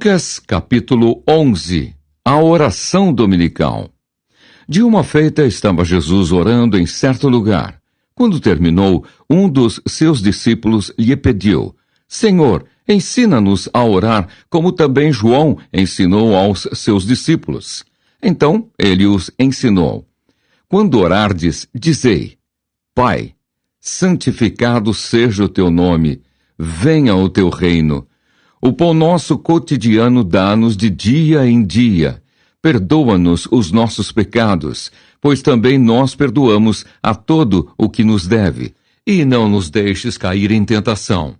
Lucas, capítulo 11. A oração dominical. De uma feita estava Jesus orando em certo lugar. Quando terminou, um dos seus discípulos lhe pediu: Senhor, ensina-nos a orar, como também João ensinou aos seus discípulos. Então ele os ensinou: Quando orardes, dizei: Pai, santificado seja o teu nome, venha o teu reino. O pão nosso cotidiano dá-nos de dia em dia. Perdoa-nos os nossos pecados, pois também nós perdoamos a todo o que nos deve. E não nos deixes cair em tentação.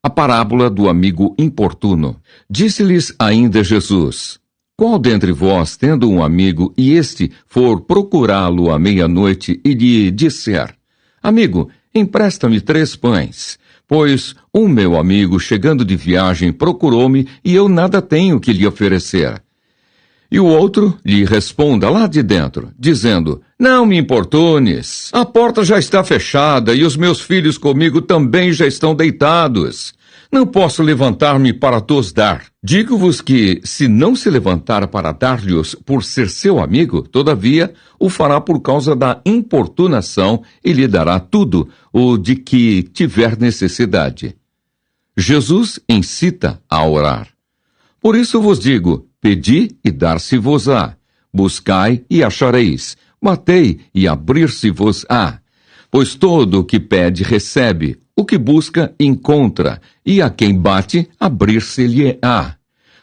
A parábola do amigo importuno. Disse-lhes ainda Jesus: Qual dentre vós, tendo um amigo, e este for procurá-lo à meia-noite, e lhe disser: Amigo, empresta-me 3 pães, pois um meu amigo, chegando de viagem, procurou-me, e eu nada tenho que lhe oferecer. E o outro lhe responda lá de dentro, dizendo: Não me importunes, a porta já está fechada, e os meus filhos comigo também já estão deitados. Não posso levantar-me para tos dar. Digo-vos que, se não se levantar para dar-lhes por ser seu amigo, todavia o fará por causa da importunação e lhe dará tudo o de que tiver necessidade. Jesus incita a orar. Por isso vos digo: pedi e dar-se-vos-á, buscai e achareis, batei e abrir-se-vos-á. Pois todo o que pede recebe, o que busca encontra, e a quem bate abrir-se-lhe-á.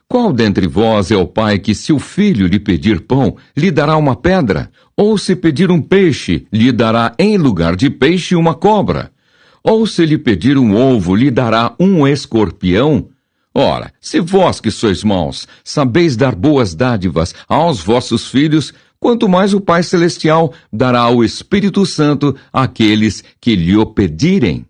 Qual dentre vós é o pai que, se o filho lhe pedir pão, lhe dará uma pedra? Ou se pedir um peixe, lhe dará em lugar de peixe uma cobra? Ou se lhe pedir um ovo, lhe dará um escorpião? Ora, se vós que sois maus, sabeis dar boas dádivas aos vossos filhos, quanto mais o Pai Celestial dará o Espírito Santo àqueles que lhe o pedirem.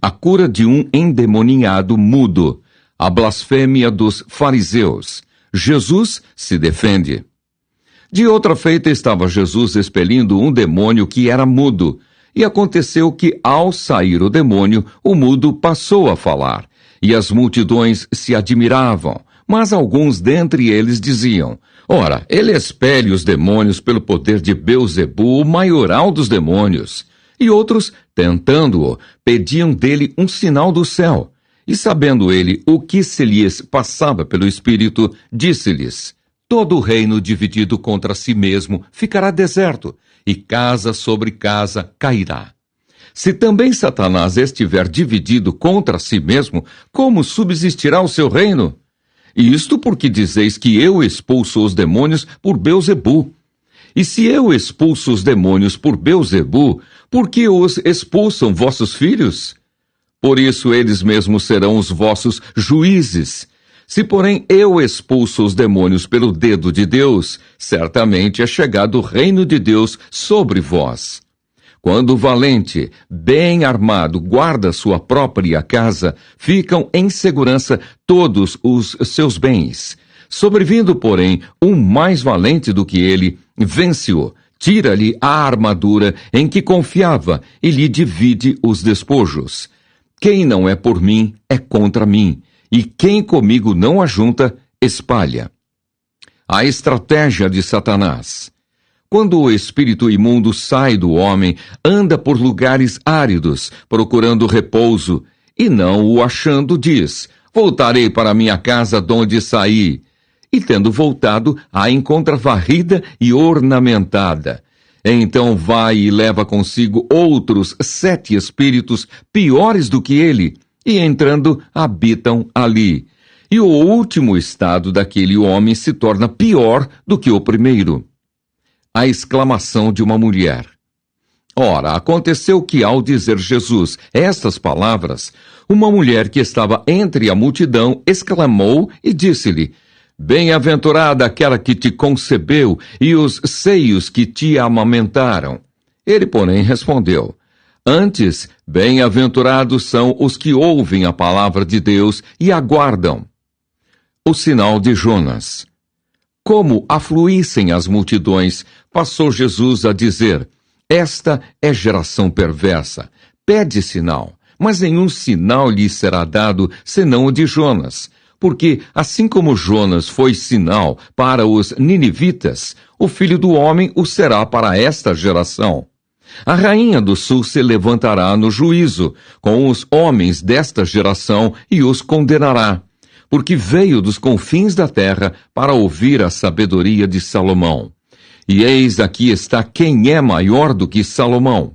A cura de um endemoniado mudo. A blasfêmia dos fariseus. Jesus se defende. De outra feita estava Jesus expelindo um demônio que era mudo. E aconteceu que, ao sair o demônio, o mudo passou a falar. E as multidões se admiravam, mas alguns dentre eles diziam: Ora, ele expele os demônios pelo poder de Beelzebu, o maioral dos demônios. E outros, tentando-o, pediam dele um sinal do céu. E sabendo ele o que se lhes passava pelo Espírito, disse-lhes: Todo reino dividido contra si mesmo ficará deserto, e casa sobre casa cairá. Se também Satanás estiver dividido contra si mesmo, como subsistirá o seu reino? E isto porque dizeis que eu expulso os demônios por Beelzebu. E se eu expulso os demônios por Beelzebu, por que os expulsam vossos filhos? Por isso eles mesmos serão os vossos juízes. Se, porém, eu expulso os demônios pelo dedo de Deus, certamente é chegado o reino de Deus sobre vós. Quando o valente, bem armado, guarda sua própria casa, ficam em segurança todos os seus bens. Sobrevindo, porém, um mais valente do que ele, vence-o, tira-lhe a armadura em que confiava e lhe divide os despojos. Quem não é por mim, é contra mim, e quem comigo não ajunta, espalha. A estratégia de Satanás. Quando o espírito imundo sai do homem, anda por lugares áridos, procurando repouso, e não o achando, diz: Voltarei para minha casa donde saí. E tendo voltado, a encontra varrida e ornamentada. Então vai e leva consigo outros 7 espíritos piores do que ele, e entrando, habitam ali. E o último estado daquele homem se torna pior do que o primeiro. A exclamação de uma mulher. Ora, aconteceu que, ao dizer Jesus estas palavras, uma mulher que estava entre a multidão exclamou e disse-lhe: Bem-aventurada aquela que te concebeu e os seios que te amamentaram. Ele, porém, respondeu: Antes, bem-aventurados são os que ouvem a palavra de Deus e aguardam. O sinal de Jonas. Como afluíssem as multidões, passou Jesus a dizer: Esta é geração perversa, pede sinal, mas nenhum sinal lhe será dado senão o de Jonas. Porque, assim como Jonas foi sinal para os ninivitas, o Filho do Homem o será para esta geração. A rainha do sul se levantará no juízo com os homens desta geração e os condenará, porque veio dos confins da terra para ouvir a sabedoria de Salomão. E eis aqui está quem é maior do que Salomão.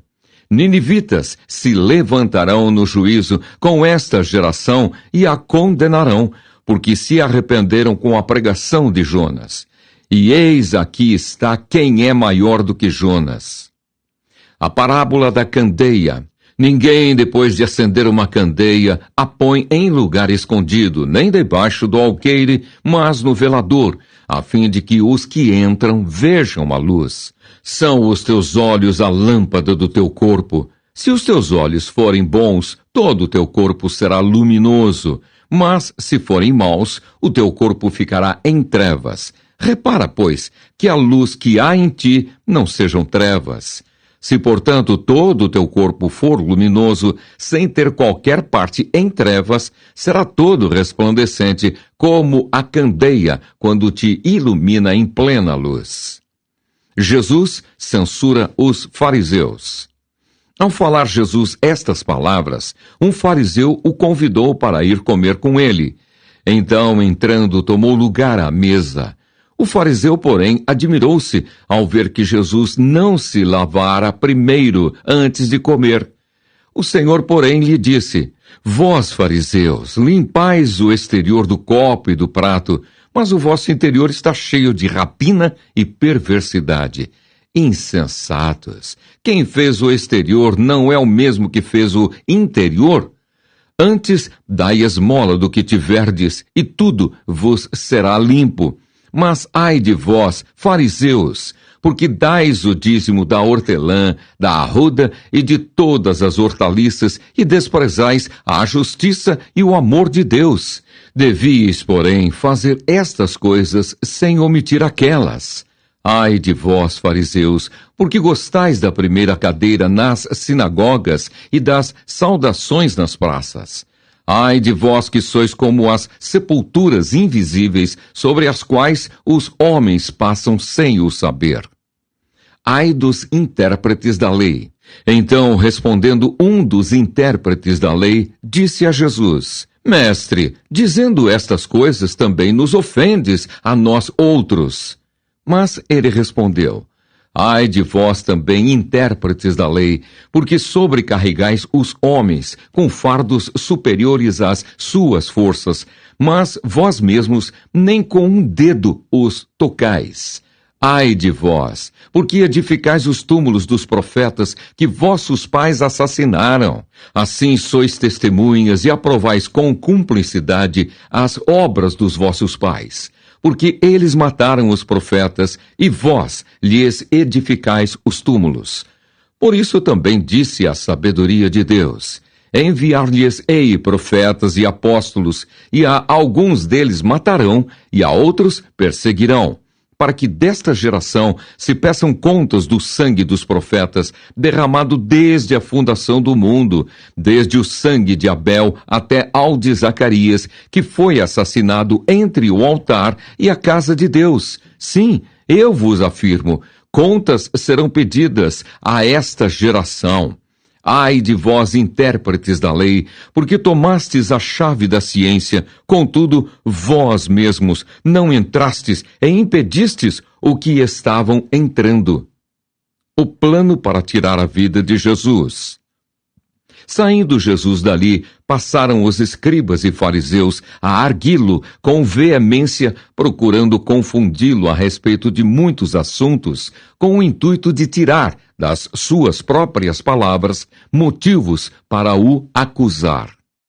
Ninivitas se levantarão no juízo com esta geração e a condenarão, porque se arrependeram com a pregação de Jonas. E eis aqui está quem é maior do que Jonas. A parábola da candeia. Ninguém, depois de acender uma candeia, a põe em lugar escondido, nem debaixo do alqueire, mas no velador, a fim de que os que entram vejam a luz. São os teus olhos a lâmpada do teu corpo. Se os teus olhos forem bons, todo o teu corpo será luminoso. Mas, se forem maus, o teu corpo ficará em trevas. Repara, pois, que a luz que há em ti não sejam trevas. Se, portanto, todo o teu corpo for luminoso, sem ter qualquer parte em trevas, será todo resplandecente, como a candeia, quando te ilumina em plena luz. Jesus censura os fariseus. Ao falar Jesus estas palavras, um fariseu o convidou para ir comer com ele. Então, entrando, tomou lugar à mesa. O fariseu, porém, admirou-se ao ver que Jesus não se lavara primeiro antes de comer. O Senhor, porém, lhe disse: Vós, fariseus, limpais o exterior do copo e do prato, mas o vosso interior está cheio de rapina e perversidade. Insensatos! Quem fez o exterior não é o mesmo que fez o interior? Antes, dai esmola do que tiverdes, e tudo vos será limpo. Mas ai de vós, fariseus, porque dais o dízimo da hortelã, da arruda e de todas as hortaliças, e desprezais a justiça e o amor de Deus. Devíeis, porém, fazer estas coisas sem omitir aquelas. Ai de vós, fariseus, porque gostais da primeira cadeira nas sinagogas e das saudações nas praças. Ai de vós que sois como as sepulturas invisíveis sobre as quais os homens passam sem o saber. Ai dos intérpretes da lei. Então, respondendo um dos intérpretes da lei, disse a Jesus: Mestre, dizendo estas coisas também nos ofendes a nós outros. Mas ele respondeu: Ai de vós também, intérpretes da lei, porque sobrecarregais os homens com fardos superiores às suas forças, mas vós mesmos nem com um dedo os tocais. Ai de vós, porque edificais os túmulos dos profetas que vossos pais assassinaram. Assim sois testemunhas e aprovais com cumplicidade as obras dos vossos pais. Porque eles mataram os profetas, e vós lhes edificais os túmulos. Por isso também disse a sabedoria de Deus: Enviar-lhes-ei profetas e apóstolos, e a alguns deles matarão, e a outros perseguirão, para que desta geração se peçam contas do sangue dos profetas, derramado desde a fundação do mundo, desde o sangue de Abel até ao de Zacarias, que foi assassinado entre o altar e a casa de Deus. Sim, eu vos afirmo, contas serão pedidas a esta geração. Ai de vós, intérpretes da lei, porque tomastes a chave da ciência, contudo, vós mesmos não entrastes e impedistes o que estavam entrando. O plano para tirar a vida de Jesus. Saindo Jesus dali, passaram os escribas e fariseus a arguí-lo com veemência, procurando confundi-lo a respeito de muitos assuntos, com o intuito de tirar das suas próprias palavras motivos para o acusar.